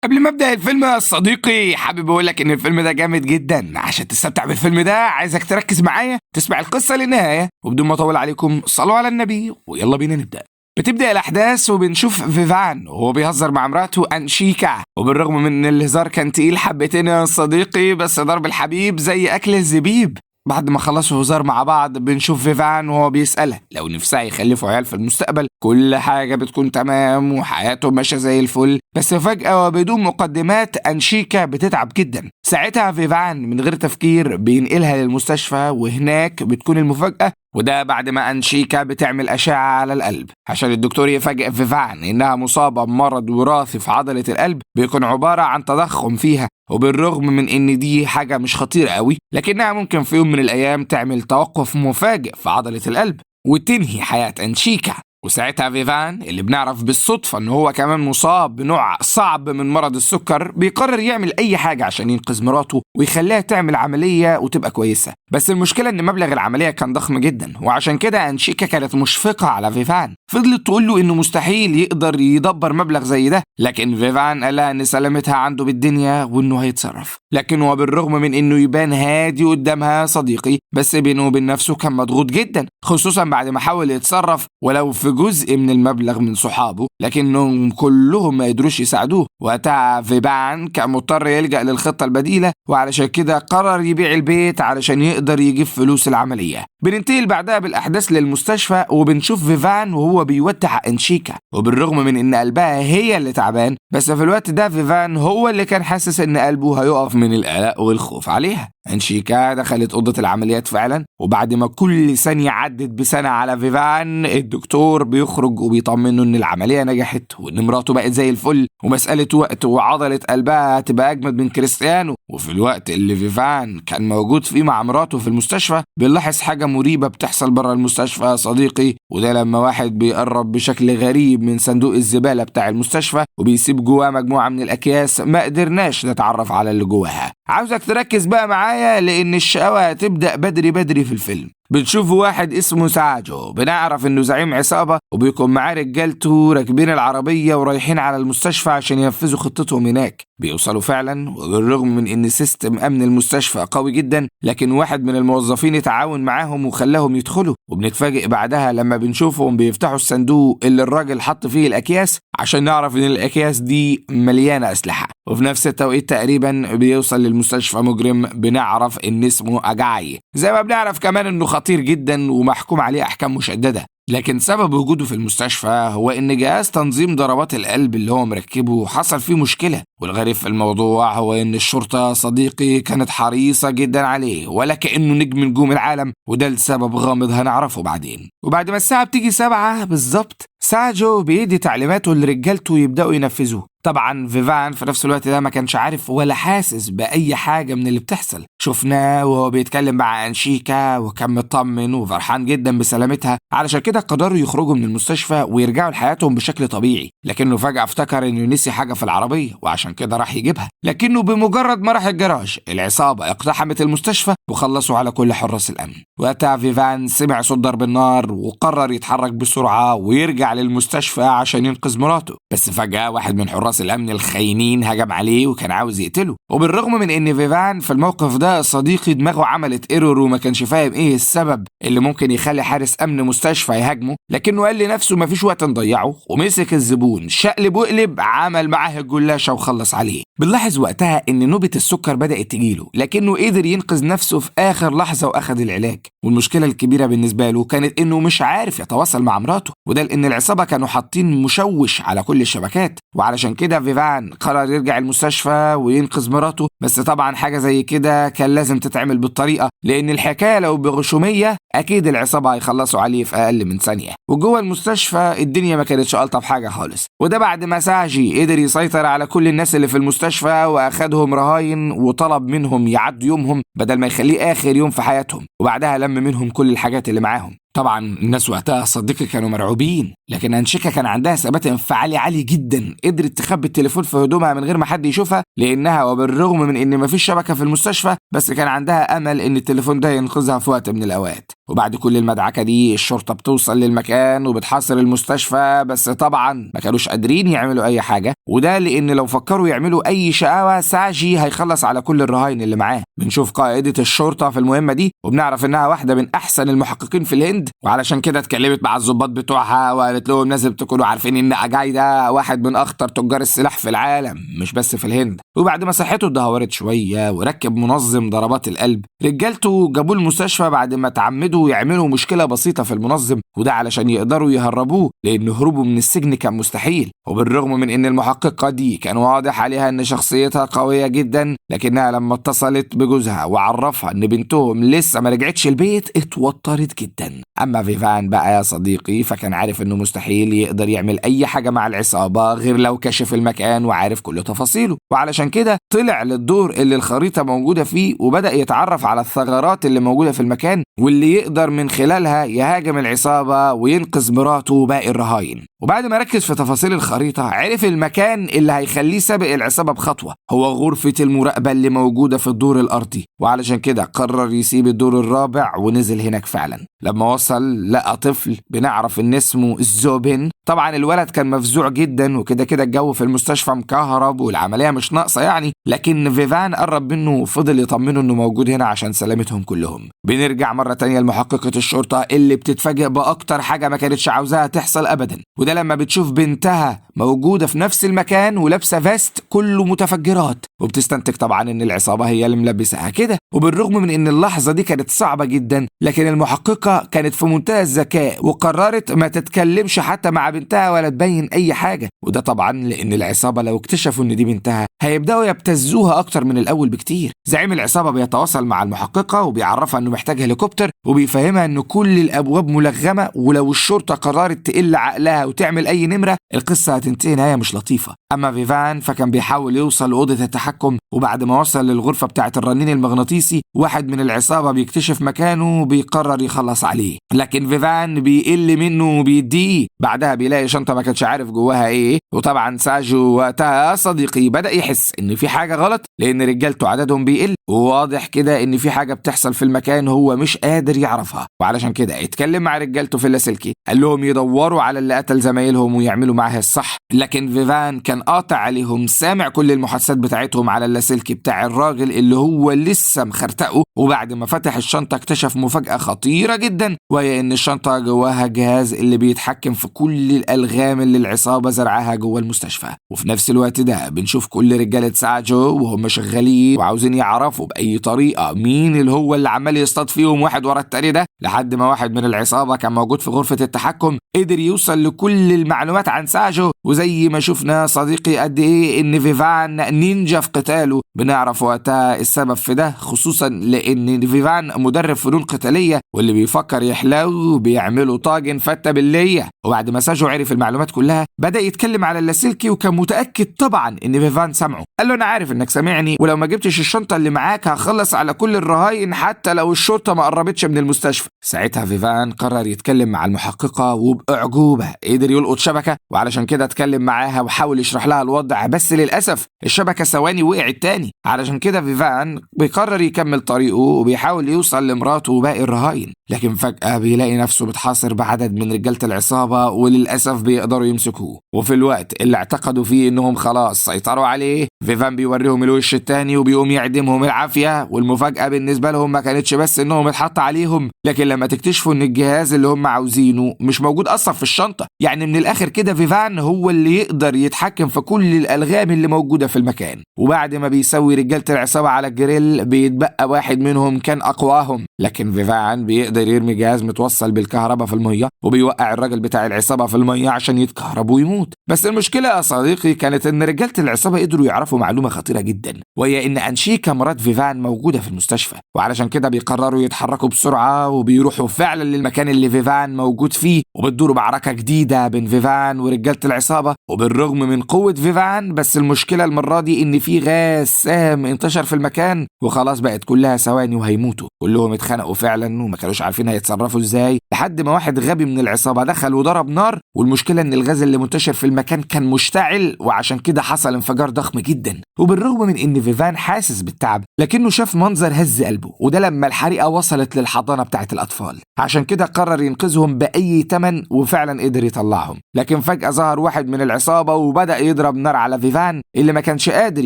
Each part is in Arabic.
قبل ما ابدا الفيلم يا صديقي، حابب اقول لك ان الفيلم ده جامد جدا. عشان تستمتع بالفيلم ده عايزك تركز معايا تسمع القصه للنهايه، وبدون ما اطول عليكم صلوا على النبي ويلا بينا نبدا. بتبدا الاحداث وبنشوف فيفان وهو بيهزر مع مراته انشيكا، وبالرغم من ان الهزار كان تقيل حبتين يا صديقي، بس ضرب الحبيب زي اكل الزبيب. بعد ما خلصوا هزار مع بعض بنشوف فيفان وهو بيسألها لو نفسها يخلفوا عيال في المستقبل. كل حاجة بتكون تمام وحياته ماشية زي الفل، بس فجأة وبدون مقدمات أنشيكا بتتعب جدا. ساعتها فيفان من غير تفكير بينقلها للمستشفى، وهناك بتكون المفاجأة، وده بعد ما أنشيكا بتعمل أشعة على القلب عشان الدكتور يفاجئ فيفان إنها مصابة بمرض وراثي في عضلة القلب بيكون عبارة عن تضخم فيها. وبالرغم من ان دي حاجة مش خطيرة قوي، لكنها ممكن في يوم من الايام تعمل توقف مفاجئ في عضلة القلب وتنهي حياة انشيكا. وساعتها فيفان اللي بنعرف بالصدفة ان هو كمان مصاب بنوع صعب من مرض السكر بيقرر يعمل اي حاجة عشان ينقذ مراته ويخليها تعمل عملية وتبقى كويسة. بس المشكلة ان مبلغ العملية كان ضخم جدا، وعشان كده انشيكا كانت مشفقة على فيفان. فضلت تقول له انه مستحيل يقدر يدبر مبلغ زي ده، لكن فيفان قالها ان سلامتها عنده بالدنيا وانه هيتصرف. لكن وبالرغم من انه يبان هادي قدامها صديقي، بس بينه وبين نفسه كان مضغوط جدا، خصوصا بعد ما حاول يتصرف ولو في جزء من المبلغ من صحابه، لكنهم كلهم ما قدروش يساعدوه. وقتها فيفان كان مضطر يلجأ للخطة البديلة، وعلشان كده قرر يبيع البيت علشان يقدر يجيب فلوس العملية. بننتقل بعدها بالأحداث للمستشفى وبنشوف فيفان وهو بيودع أنشيكا، وبالرغم من إن قلبها هي اللي تعبان، بس في الوقت ده فيفان هو اللي كان حاسس إن قلبه هيقف من القلق والخوف عليها. أنشيكا دخلت أوضة العمليات فعلا، وبعد ما كل ثانية عدت بسنة على فيفان، الدكتور بيخرج وبيطمنه إن العملية نجحت وإن مراته بقت زي الفل، ومسألة وقت وعضلة قلبها هتبقى أجمد من كريستيانو. وفي الوقت اللي فيفان كان موجود فيه مع مراته في المستشفى بنلاحظ حاجة مريبة بتحصل بره المستشفى يا صديقي، وده لما واحد بيقرب بشكل غريب من صندوق الزبالة بتاع المستشفى وبيسيب جواه مجموعة من الأكياس ما قدرناش نتعرف على اللي جواها. عاوزك تركز بقى معايا لأن الشقاوة هتبدأ بدري بدري في الفيلم. بنشوف واحد اسمه ساجو، بنعرف انه زعيم عصابة وبيكون معاه رجالته راكبين العربية ورايحين على المستشفى عشان ينفذوا خطتهم هناك. بيوصلوا فعلا، وبالرغم من ان سيستم امن المستشفى قوي جدا، لكن واحد من الموظفين اتعاون معاهم وخلاهم يدخلوا. وبنتفاجئ بعدها لما بنشوفهم بيفتحوا الصندوق اللي الراجل حط فيه الاكياس عشان نعرف ان الاكياس دي مليانة اسلحة. وفي نفس التوقيت تقريبا بيوصل للمستشفى مجرم بنعرف ان اسمه اجاي، زي ما بنعرف كمان انه خطير جدا ومحكوم عليه احكام مشددة. لكن سبب وجوده في المستشفى هو ان جهاز تنظيم ضربات القلب اللي هو مركبه حصل فيه مشكلة. والغريب في الموضوع هو ان الشرطة صديقي كانت حريصة جدا عليه ولا كأنه نجم نجوم العالم، وده لسبب غامض هنعرفه بعدين. وبعد ما الساعة بتيجي 7 بالظبط، ساجو بيدي تعليماته لرجالته يبدأوا ينفذوه. طبعا فيفان في نفس الوقت ده ما كانش عارف ولا حاسس بأي حاجة من اللي بتحصل. شفناه وهو بيتكلم مع أنشيكا وكان مطمن وفرحان جدا بسلامتها، علشان كده قدروا يخرجوا من المستشفى ويرجعوا لحياتهم بشكل طبيعي. لكنه فجأة افتكر انه نسي حاجة في العربية وعشان كده راح يجيبها، لكنه بمجرد ما راح الجراج العصابة اقتحمت المستشفى وخلصوا على كل حراس الأمن. وقتها فيفان سمع صوت ضرب النار وقرر يتحرك بسرعة ويرجع للمستشفى عشان ينقذ مراته. بس فجأة واحد من حراس الأمن الخاينين هجم عليه وكان عاوز يقتله. وبالرغم من ان فيفان في الموقف ده صديقي دماغه عملت ايرور وما كانش فاهم ايه السبب اللي ممكن يخلي حارس امن مستشفى يهاجمه، لكنه قال لنفسه مفيش وقت نضيعه ومسك الزبون شقلب وقلب عمل معاه الجلاشة وخلص عليه. بنلاحظ وقتها ان نوبة السكر بدأت تجيله، لكنه قدر ينقذ نفسه في اخر لحظة واخد العلاج. والمشكلة الكبيرة بالنسبة له كانت انه مش عارف يتواصل مع مراته، وده لان العصابة كانوا حاطين مشوش على كل الشبكات. وعلشان كده فيفان قرر يرجع المستشفى وينقذ مراته، بس طبعا حاجة زي كده كان لازم تتعمل بالطريقة، لان الحكاية لو بغشومية اكيد العصابة هيخلصوا عليه في اقل من ثانية. وجوه المستشفى الدنيا ما كانتش ألطف حاجة خالص، وده بعد ما ساجي قدر يسيطر على كل الناس اللي في المستشفى واخدهم رهاين وطلب منهم يعدوا يومهم بدل ما يخليه اخر يوم في حياتهم، وبعدها لم منهم كل الحاجات اللي معاهم. طبعا الناس وقتها صديقي كانوا مرعوبين، لكن أنشيكا كان عندها ثبات انفعالي عالي جدا، قدرت تخبي التليفون في هدومها من غير ما حد يشوفها، لأنها وبالرغم من إن مفيش شبكة في المستشفى بس كان عندها أمل إن التليفون ده ينقذها في وقت من الأوقات. وبعد كل المدعكة دي الشرطة بتوصل للمكان وبتحاصر المستشفى، بس طبعا ما كانوش قادرين يعملوا أي حاجة، وده لأن لو فكروا يعملوا أي شقاوة ساجي هيخلص على كل الرهاين اللي معاه. بنشوف قائدة الشرطة في المهمة دي وبنعرف إنها واحدة من أحسن المحققين في الهند، وعلشان كده اتكلمت مع الضباط بتوعها وقالت لهم لازم تكونوا عارفين إن أجاي ده واحد من أخطر تجار السلاح في العالم مش بس في الهند. وبعد ما صحته اتدهورت شوية وركب منظم ضربات القلب، رجالته جابوه المستشفى بعد ما تعمدوا يعملوا مشكلة بسيطة في المنظم، وده علشان يقدروا يهربوه لأن هروبه من السجن كان مستحيل. وبالرغم من إن المحققة دي كان واضح عليها إن شخصيتها قوية جدا، لكنها لما اتصلت بجوزها وعرفها إن بنتهم لسه ما رجعتش البيت اتوترت جدا. أما فيفان بقى يا صديقي فكان عارف إنه مستحيل يقدر يعمل أي حاجة مع العصابة غير لو كشف المكان وعارف كل تفاصيله، وعلشان كده طلع للدور اللي الخريطة موجودة فيه وبدأ يتعرف على الثغرات اللي موجودة في المكان واللي يقدر من خلالها يهاجم العصابة وينقذ مراته وباقي الرهاين. وبعد ما ركز في تفاصيل الخريطة عرف المكان اللي هيخليه سابق العصابة بخطوة هو غرفة المراقبة اللي موجودة في الدور الأرضي، وعلشان كده قرر يسيب الدور الرابع ونزل هناك فعلا. لما وصل لقى طفل بنعرف ان اسمه زوبين. طبعا الولد كان مفزوع جدا، وكده كده الجو في المستشفى مكهرب والعملية مش ناقصة يعني، لكن فيفان قرب منه وفضل يطمنه انه موجود هنا عشان سلامتهم كلهم. بنرجع مرة تانية لمحققة الشرطة اللي بتتفاجئ بأكتر حاجة ما كانتش عاوزاها تحصل أبدا، وده لما بتشوف بنتها موجودة في نفس المكان ولابسة فيست كله متفجرات، وبتستنتج طبعا ان العصابة هي اللي ملبسها كده. وبالرغم من ان اللحظة دي كانت صعبة جدا، لكن المحققة كانت في منتهى الذكاء وقررت ما تتكلمش حتى مع بنتها ولا تبين اي حاجة، وده طبعا لان العصابة لو اكتشفوا ان دي بنتها هيبدأوا يبتزوها اكتر من الاول بكتير. زعيم العصابة بيتواصل مع المحققة وبيعرفها انه محتاج هليكوبتر، وبيفهمها ان كل الابواب ملغمة، ولو الشرطة قررت تقل عقلها وتعمل اي نمرة القصة هتنتهي نهاية مش لطيفة. اما فيفان فكان بيحاول يوصل لأوضة التحكم، وبعد ما وصل للغرفة بتاعة الرنين المغناطيسي واحد من العصابة بيكتشف مكانه وبيقرر يخلص عليه، لكن فيفان بيقل منه وبيديه. بعدها بيلاقي شنطة ما كانش عارف جواها ايه، وطبعا ساجو وقتها صديقي بدأ يحس ان في حاجة غلط لان رجالته عددهم بيقل، وواضح كده ان في حاجة بتحصل في المكان هو مش قادر يعرفها، وعلشان كده اتكلم مع رجالته في اللاسلكي قال لهم يدوروا على اللي قتل زمايلهم ويعملوا معاه الصح. لكن فيفان كان قاطع عليهم، سامع كل المحادثات بتاعتهم على اللاسلكي بتاع الراجل اللي هو لسه مخرتقه. وبعد ما فتح الشنطة اكتشف مفاجأة خطيرة جدا، وهي ان الشنطة جواها جهاز اللي بيتحكم في كل الألغام اللي العصابة زرعاها جوه المستشفى. وفي نفس الوقت ده بنشوف كل رجالة ساجو وهم شغالين وعاوزين يعرفوا بأي طريقة مين اللي هو اللي عمال يصطاد فيهم واحد ورا التاني ده، لحد ما واحد من العصابة كان موجود في غرفة التحكم قدر يوصل لكل المعلومات عن ساجو. وزي ما شفنا صديقي قد ايه ان فيفان نينجا في قتاله، بنعرف وقتها السبب في ده، خصوصا لان فيفان مدرب فنون قتالية واللي بيفكر يحلو بيعملوا طاجن فتة باللية. وبعد ما ساجو عرف المعلومات كلها بدأ يتكلم على اللاسلكي، وكان متأكد طبعا ان فيفان سمعه. قال له انا عارف انك سامعني، ولو ما جبتش الشنطة اللي معاك هخلص على كل الرهاين حتى لو الشرطة ما قربتش من المستشفى. ساعتها فيفان قرر يتكلم مع المحققة وبأعجوبة قدر يلقط شبكة، وعلشان كده اتكلم معاها وحاول يشرح لها الوضع، بس للأسف الشبكة ثواني وقعت تاني. علشان كده فيفان بيقرر يكمل طريقه وبيحاول يوصل لمراته وباقي الرهاين، لكن فجأة بيلاقي نفسه بتحاصر بعدد من رجالة العصابة وللأسف بيقدروا يمسكوه. وفي الوقت اللي اعتقدوا فيه انهم خلاص سيطروا عليه فيفان بيوريهم الوش التاني وبيقوم يعدمهم العافية. والمفاجأة بالنسبة لهم ما كانتش بس انهم اتحط عليهم، لكن لما تكتشفوا ان الجهاز اللي هم عاوزينه مش موجود اصلا في الشنطة. يعني من الاخر كده فيفان هو اللي يقدر يتحكم في كل الالغام اللي موجودة في المكان. وبعد ما بيسوي رجالة العصابة على الجريل بيتبقى واحد منهم كان اقواهم، لكن فيفان بيقدر يرمي جهاز متوصل بالكهرباء في المية وبيوقع الراجل بتاع العصابة في المية عشان يتكهرب ويموت. بس المشكلة يا صديقي كانت ان رجالة العصابة قدروا يعرفوا معلومة خطيرة جدا، وهي ان انشيكا مرات فيفان موجودة في المستشفى، وعلشان كده بيقرروا يتحركوا بسرعة وبيروحوا فعلا للمكان اللي فيفان موجود فيه، وبتدور معركة جديدة بين فيفان ورجالة العصابة. وبالرغم من قوة فيفان بس المشكلة المرة دي ان في غاز سام انتشر في المكان، وخلاص بقت كلها ثواني وهيموتوا. كلهم اتخنقوا فعلا وما كانوش عارفين هيتصرفوا ازاي، لحد ما واحد غبي من العصابة دخل وضرب نار، والمشكلة ان الغاز اللي منتشر في المكان كان مشتعل، وعشان كده حصل انفجار ضخم جدا. وبالرغم من ان فيفان حاسس بالتعب، لكنه شاف منظر هز قلبه، وده لما الحريقة وصلت للحضانة بتاعة الأطفال. عشان كده قرر ينقذهم بأي تمن، وفعلا قدر يطلعهم. لكن فجأة ظهر واحد من العصابة وبدأ يضرب نار على فيفان اللي ما كانش قادر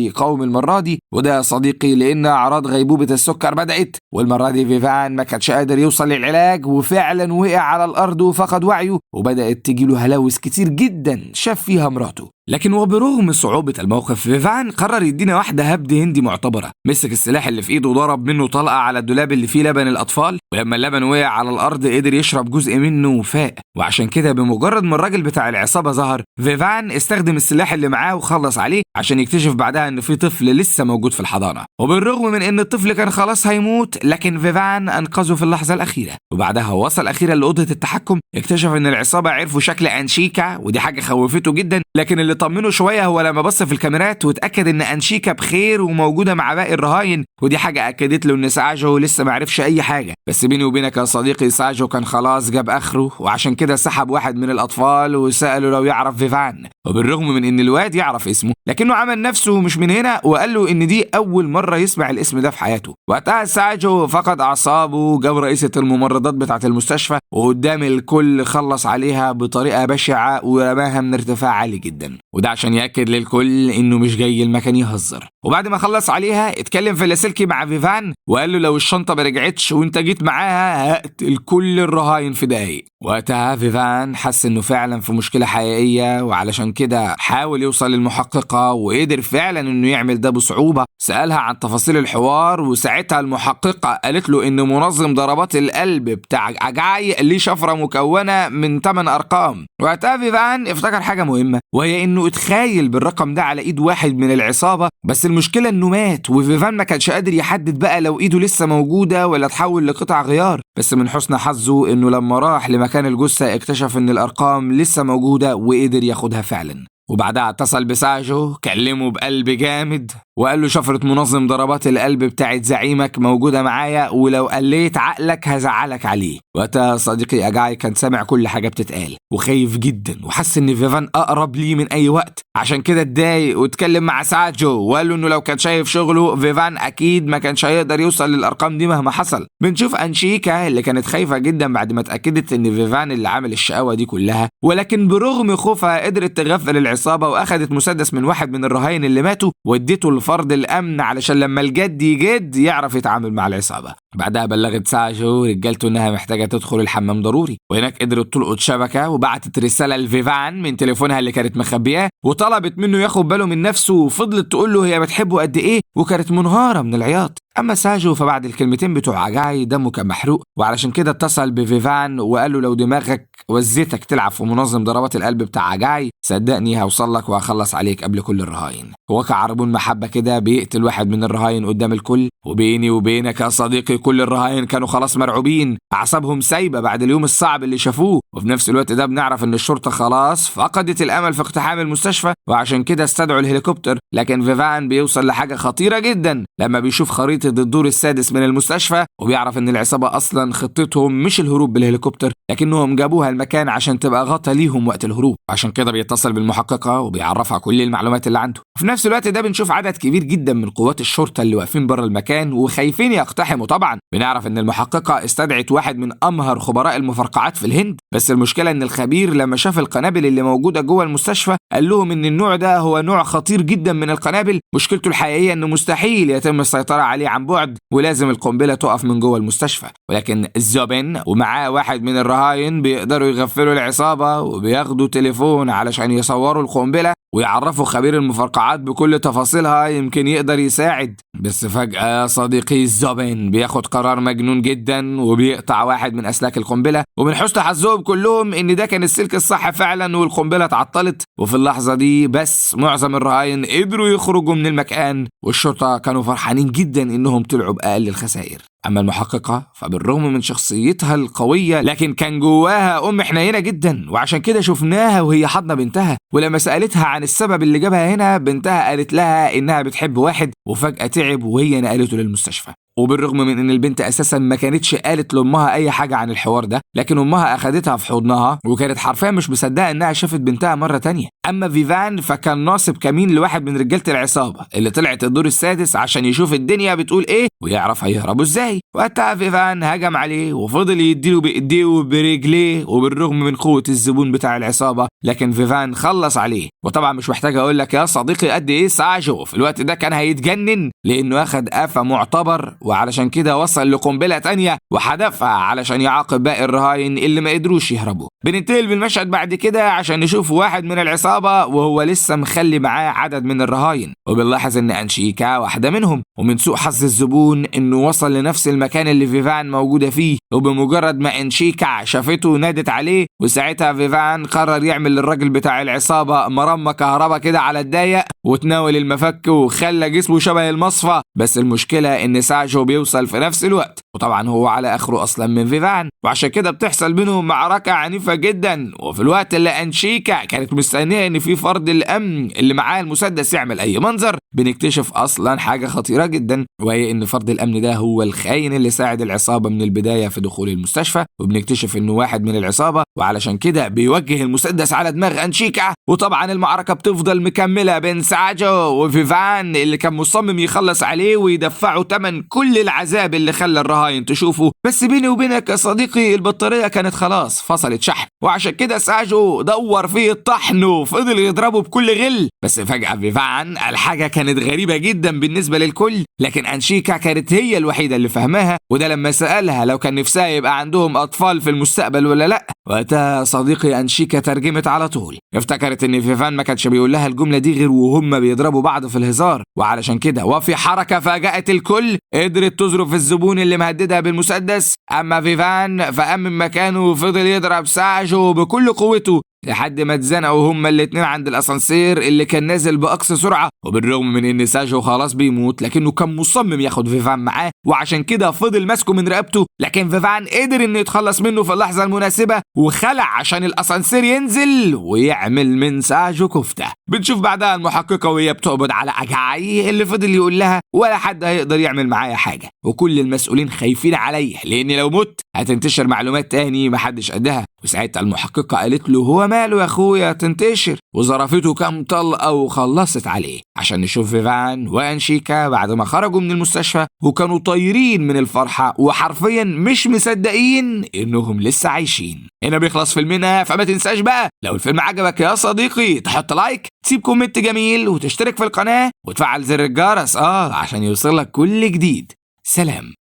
يقاوم المرة دي. وده يا صديقي لأن أعراض غيبوبة السكر بدأت، والمرة دي فيفان ما كانش قادر يوصل للعلاج، وفعلا وقع على الأرض وفقد وعيه، وبدأت تجيله هلاوس كتير جدا شاف فيها مراته. لكن وبرغم صعوبة الموقف، فيفان قرر يدينا واحدة هبد هندي معتبرة. مسك السلاح اللي في ايده وضرب منه طلقة على الدولاب اللي فيه لبن الأطفال، ولما اللبن وقع على الأرض قدر يشرب جزء منه وفاق. وعشان كده بمجرد ما الراجل بتاع العصابة ظهر، فيفان استخدم السلاح اللي معاه وخلص عليه، عشان يكتشف بعدها ان في طفل لسه موجود في الحضانة. وبالرغم من ان الطفل كان خلاص هيموت، لكن فيفان أنقذه في اللحظة الأخيرة. وبعدها وصل أخيرا لأوضة التحكم، اكتشف ان العصابة عرفوا شكل أنشيكا، ودي حاجة خوفته جدا. لكن اللي طمنه شويه هو لما بص في الكاميرات واتاكد ان انشيكا بخير وموجوده مع باقي الرهاين، ودي حاجه اكدت له ان ساجو لسه ما عرفش اي حاجه. بس بيني وبينك يا صديقي، ساجو كان خلاص جاب اخره، وعشان كده سحب واحد من الاطفال وساله لو يعرف فيفان. وبالرغم من ان الواد يعرف اسمه، لكنه عمل نفسه مش من هنا وقال له ان دي اول مره يسمع الاسم ده في حياته. وقتها ساجو فقد اعصابه، جاب رئيسه الممرضات بتاعه المستشفى وقدام الكل خلص عليها بطريقه بشعه ورماها من ارتفاع عالي جدا، وده عشان يأكد للكل انه مش جاي المكان يهزر. وبعد ما خلص عليها اتكلم في اللاسلكي مع فيفان وقال له لو الشنطه ما رجعتش وانت جيت معاها هقتل كل الرهاين في دقايق. وقتها فيفان حس انه فعلا في مشكله حقيقيه، وعلشان كده حاول يوصل للمحققه وقدر فعلا انه يعمل ده بصعوبه. سألها عن تفاصيل الحوار، وساعتها المحققه قالت له ان منظم ضربات القلب بتاع اجاي ليه شفره مكونه من 8 ارقام. وقتها فيفان افتكر حاجه مهمه، وهي انه اتخايل بالرقم ده على ايد واحد من العصابه، بس المشكله انه مات، وفيفان ما كانش قادر يحدد بقى لو ايده لسه موجوده ولا تحول لقطع غيار. بس من حسن حظه انه لما راح لمكان الجثه اكتشف ان الارقام لسه موجوده وقدر ياخدها فعلا. وبعدها اتصل بساجو، كلمه بقلب جامد وقال له شفرة منظم ضربات القلب بتاعت زعيمك موجودة معايا، ولو قليت عقلك هزعلك عليه. وقتها صديقي أجاي كان سامع كل حاجة بتتقال وخايف جدا، وحس ان فيفان اقرب ليه من اي وقت. عشان كده اتضايق واتكلم مع ساجو وقال له انه لو كان شايف شغله فيفان اكيد ما كانش هيقدر يوصل للارقام دي مهما حصل. بنشوف انشيكا اللي كانت خايفة جدا بعد ما اتأكدت ان فيفان اللي عامل الشقاوة دي كلها، ولكن برغم خوفها قدرت تغفل العصابة واخدت مسدس من واحد من الرهاين اللي ماتوا واديته لفرد الامن علشان لما الجد يجد يعرف يتعامل مع العصابة. بعدها بلغت ساجو رجالته انها محتاجة تدخل الحمام ضروري، وهناك قدرت تلقط شبكة وبعتت رسالة لفيفان من تليفونها اللي كانت مخبياه، وطلبت منه ياخد باله من نفسه، وفضلت تقول له هي بتحبه قد ايه، وكانت منهارة من العياط. اما ساجو فبعد الكلمتين بتوع اجاي دمه كان محروق، وعلشان كده اتصل بفيفان وقال له لو دماغك وزيتك تلعب في منظم ضربات القلب بتاع اجاي صدقني هوصل لك وهخلص عليك قبل كل الرهاين. وقع عربون محبة كده بيقتل واحد من الرهاين قدام الكل. وبيني وبينك يا صديقي كل الرهاين كانوا خلاص مرعوبين، اعصابهم سايبة بعد اليوم الصعب اللي شافوه. وفي نفس الوقت ده بنعرف ان الشرطة خلاص فقدت الامل في اقتحام المستشفى، وعشان كده استدعوا الهليكوبتر. لكن فيفان بيوصل لحاجة خطيرة جدا لما بيشوف خريطة الدور السادس من المستشفى، وبيعرف ان العصابة اصلا خطتهم مش الهروب بالهليكوبتر، لكنهم جابوها المكان عشان تبقى غطا ليهم وقت الهروب. عشان كده بيتصل بالمحققة وبيعرفها كل المعلومات اللي عنده. وفي نفس الوقت ده بنشوف عدد كبير جدا من قوات الشرطة اللي واقفين بره المكان وخايفين يقتحموا. طبعا بنعرف ان المحققة استدعت واحد من امهر خبراء المفرقعات في الهند، بس المشكلة ان الخبير لما شاف القنابل اللي موجودة جوه المستشفى قال لهم ان النوع ده هو نوع خطير جدا من القنابل، مشكلته الحقيقية انه مستحيل يتم السيطرة عليه عن بعد، ولازم القنبلة تقف من جوه المستشفى. ولكن زوبين ومعاه واحد من الرهاين بيقدروا يغفلوا العصابة وبياخدوا تليفون علشان يصوروا القنبلة ويعرفوا خبير المفرقعات بكل تفاصيلها يمكن يقدر يساعد. بس فجأة صديقي زوبين بياخد قرار مجنون جدا وبيقطع واحد من أسلاك القنبلة، ومن حسن حظهم كلهم إن ده كان السلك الصح فعلا والقنبلة اتعطلت. وفي اللحظة دي بس معظم الرهاين قدروا يخرجوا من المكان، والشرطة كانوا فرحانين جدا إنهم طلعوا بأقل الخسائر. أما المحققة فبالرغم من شخصيتها القوية لكن كان جواها حنينة جدا، وعشان كده شفناها وهي حاضنة بنتها. ولما سألتها عن السبب اللي جابها هنا، بنتها قالت لها إنها بتحب واحد وفجأة تعب وهي نقلته للمستشفى. وبالرغم من ان البنت اساسا ما كانتش قالت لامها اي حاجه عن الحوار ده، لكن امها اخدتها في حضنها وكانت حرفيا مش مصدقه انها شافت بنتها مره تانية. اما فيفان فكان ناصب كمين لواحد من رجاله العصابه اللي طلعت الدور السادس عشان يشوف الدنيا بتقول ايه ويعرف هيهربوا ازاي. وقتها فيفان هجم عليه وفضل يديله بايديه وبرجليه، وبالرغم من قوه الزبون بتاع العصابه لكن فيفان خلص عليه. وطبعا مش محتاج اقول لك يا صديقي قد ايه ساجو في الوقت ده كان هيتجنن، لانه اخد قفا معتبر، وعلشان كده وصل لقنبله تانية وحدفها علشان يعاقب باقي الرهاين اللي ما قدروش يهربوا. بننتقل بالمشهد بعد كده عشان نشوف واحد من العصابه وهو لسه مخلي معاه عدد من الرهاين، وبنلاحظ ان انشيكا واحده منهم. ومن سوء حظ الزبون انه وصل لنفس المكان اللي فيفان موجوده فيه، وبمجرد ما انشيكا شافته نادت عليه، وساعتها فيفان قرر يعمل للراجل بتاع العصابه مرمى كهربا كده على الضيق وتناول المفك وخلى جسمه شبه المصفى. بس المشكله ان ساجو بيوصل في نفس الوقت، وطبعا هو على اخره اصلا من فيفان، وعشان كده بتحصل بينهم معركه عنيفه جدا. وفي الوقت اللي انشيكا كانت مستنيه ان في فرد الامن اللي معاه المسدس يعمل اي منظر، بنكتشف اصلا حاجه خطيره جدا، وهي ان فرد الامن ده هو الخاين اللي ساعد العصابه من البدايه في دخول المستشفى. وبنكتشف انه واحد من العصابه، وعلشان كده بيوجه المسدس على دماغ انشيكا. وطبعا المعركه بتفضل مكمله بين ساجو وفيفان اللي كان مصمم يخلص عليه ويدفعه ثمن كل العذاب اللي خلى الرهاين تشوفه. بس بيني وبينك يا صديقي البطاريه كانت خلاص فصلت شحن، وعشان كده ساجو دور فيه الطحن وفضل يضربه بكل غل. بس فجاه فيفان الحاجه كانت غريبه جدا بالنسبه للكل، لكن انشيكا كانت هي الوحيده اللي فهماها. وده لما سالها لو كان نفسها يبقى عندهم اطفال في المستقبل ولا لا. وقتها صديقي انشيكا ترجمت على طول، افتكرت ان فيفان ما كانش بيقول لها الجمله دي غير وهم بيضربوا بعض في الهزار. وعلشان كده وفي حركه فاجأت الكل قدرت تظرف الزبون اللي مهددها بالمسدس. اما فيفان فقام من مكانه وفضل يضرب ساجو بكل قوته لحد ما اتزنقوا هما الاتنين عند الاسانسير اللي كان نازل باقصى سرعه. وبالرغم من ان ساجو خلاص بيموت لكنه كان مصمم ياخد فيفان معاه، وعشان كده فضل ماسكه من رقبته. لكن فيفان قدر انه يتخلص منه في اللحظه المناسبه وخلع عشان الاسانسير ينزل ويعمل من ساجو كفته. بنشوف بعدها المحققه وهي بتقبض على اجاي اللي فضل يقول لها ولا حد هيقدر يعمل معايا حاجه، وكل المسؤولين خايفين عليا لان لو مت هتنتشر معلومات تاني محدش قدها. وساعتها المحققه قالت له هو ماله يا اخويا تنتشر، وظرفته كام طلقه وخلصت عليه. عشان نشوف فيفان وانشيكا بعد ما خرجوا من المستشفى وكانوا طايرين من الفرحه وحرفيا مش مصدقين انهم لسه عايشين. هنا بيخلص فيلمنا، فما تنساش بقى لو الفيلم عجبك يا صديقي تحط لايك، تسيب كومنت جميل، وتشترك في القناه وتفعل زر الجرس عشان يوصلك كل جديد. سلام.